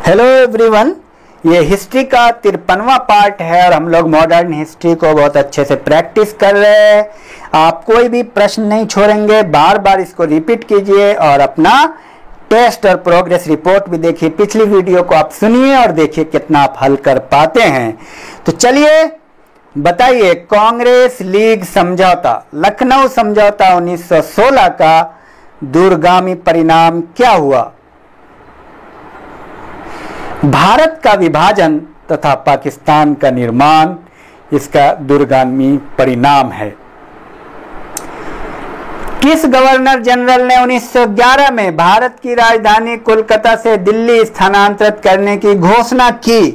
Hello everyone, ये history का 53वां part है और हम लोग मॉडर्न हिस्ट्री को बहुत अच्छे से प्रैक्टिस कर रहे हैं। आप कोई भी प्रश्न नहीं छोड़ेंगे, बार बार इसको रिपीट कीजिए और अपना टेस्ट और प्रोग्रेस रिपोर्ट भी देखिए। पिछली वीडियो को आप सुनिए और देखिए कितना आप हल कर पाते हैं। तो चलिए बताइए, कांग्रेस लीग समझौता, लखनऊ समझौता 1916 का दूरगामी परिणाम क्या हुआ? भारत का विभाजन तथा पाकिस्तान का निर्माण इसका दूरगामी परिणाम है। किस गवर्नर जनरल ने 1911 में भारत की राजधानी कोलकाता से दिल्ली स्थानांतरित करने की घोषणा की?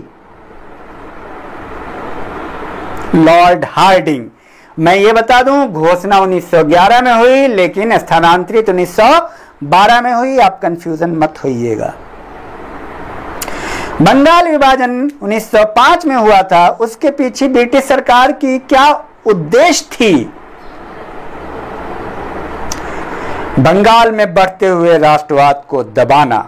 Lord Hardinge. मैं ये बता दूं, घोषणा 1911 में हुई लेकिन स्थानांतरित 1912 में हुई। आप कंफ्यूजन मत होइएगा। बंगाल विभाजन 1905 में हुआ था, उसके पीछे ब्रिटिश सरकार की क्या उद्देश्य थी? बंगाल में बढ़ते हुए राष्ट्रवाद को दबाना।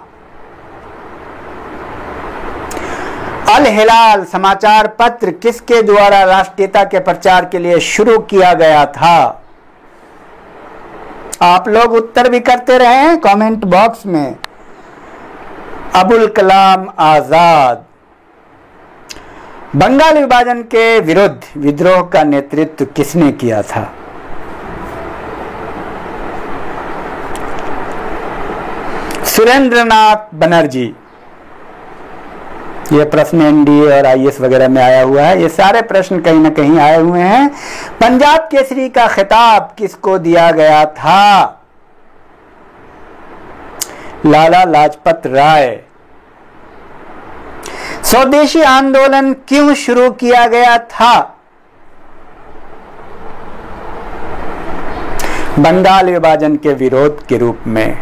अल हिलाल समाचार पत्र किसके द्वारा राष्ट्रीयता के प्रचार के लिए शुरू किया गया था? आप लोग उत्तर भी करते रहे कमेंट बॉक्स में। अबुल कलाम आजाद। बंगाल विभाजन के विरुद्ध विद्रोह का नेतृत्व किसने किया था? सुरेंद्रनाथ बनर्जी। यह प्रश्न एनडीए और आईएएस वगैरह में आया हुआ है। ये सारे प्रश्न कहीं ना कहीं आए हुए हैं। पंजाब केसरी का खिताब किसको दिया गया था? लाला लाजपत राय। स्वदेशी आंदोलन क्यों शुरू किया गया था? बंगाल विभाजन के विरोध के रूप में।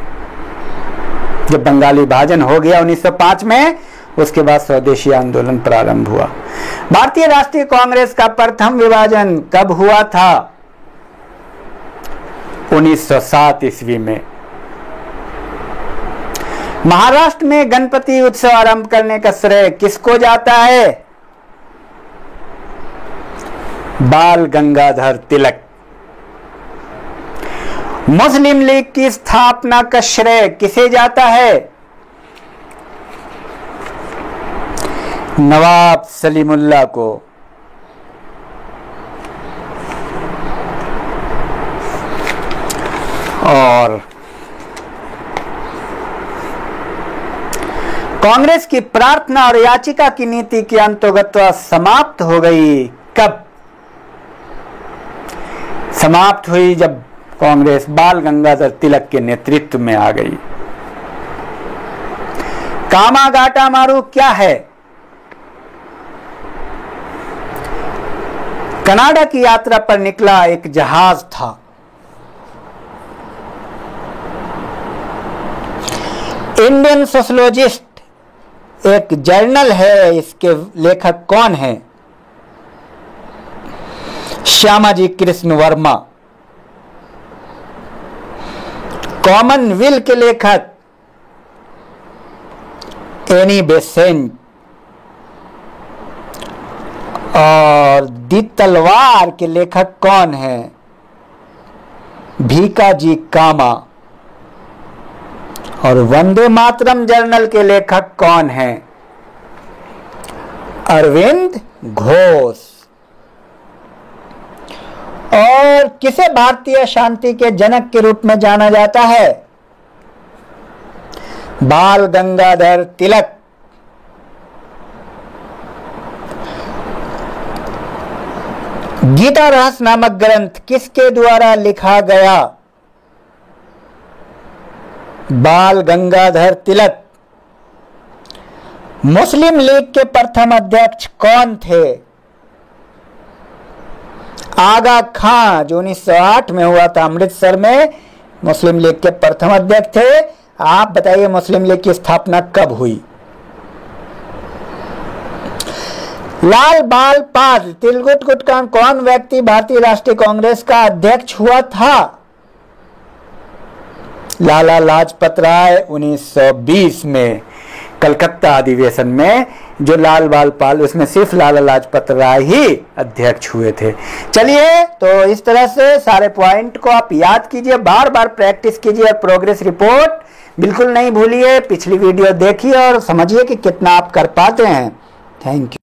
जब बंगाल विभाजन हो गया 1905 में, उसके बाद स्वदेशी आंदोलन प्रारंभ हुआ। भारतीय राष्ट्रीय कांग्रेस का प्रथम विभाजन कब हुआ था? 1907 ईस्वी में। महाराष्ट्र में गणपति उत्सव आरंभ करने का श्रेय किसको जाता है? बाल गंगाधर तिलक। मुस्लिम लीग की स्थापना का श्रेय किसे जाता है? नवाब सलीमुल्लाह को। और कांग्रेस की प्रार्थना और याचिका की नीति की अंतर्गत समाप्त हो गई कब? समाप्त हुई जब कांग्रेस बाल गंगाधर तिलक के नेतृत्व में आ गई। कामागाटा मारू क्या है? कनाडा की यात्रा पर निकला एक जहाज था। इंडियन सोशलॉजिस्ट एक जर्नल है, इसके लेखक कौन है? श्यामाजी कृष्ण वर्मा। कॉमनवेल्थ के लेखक एनी बेसेंट। और दी तलवार के लेखक कौन है? भीकाजी कामा। और वंदे मातरम जर्नल के लेखक कौन हैं? अरविंद घोष। और किसे भारतीय शांति के जनक के रूप में जाना जाता है? बाल गंगाधर तिलक। गीता रहस्य नामक ग्रंथ किसके द्वारा लिखा गया? बाल गंगाधर तिलक। मुस्लिम लीग के प्रथम अध्यक्ष कौन थे? आगा खां, जो 1908 में हुआ था अमृतसर में, मुस्लिम लीग के प्रथम अध्यक्ष थे। आप बताइए मुस्लिम लीग की स्थापना कब हुई? लाल बाल पाल तिलगुट का कौन व्यक्ति भारतीय राष्ट्रीय कांग्रेस का अध्यक्ष हुआ था? लाला लाजपत राय 1920 में। कलकत्ता अधिवेशन में जो लाल बाल पाल, उसमें सिर्फ लाला लाजपत राय ही अध्यक्ष हुए थे। चलिए, तो इस तरह से सारे पॉइंट को आप याद कीजिए, बार बार प्रैक्टिस कीजिए और प्रोग्रेस रिपोर्ट बिल्कुल नहीं भूलिए। पिछली वीडियो देखिए और समझिए कि कितना आप कर पाते हैं। Thank you.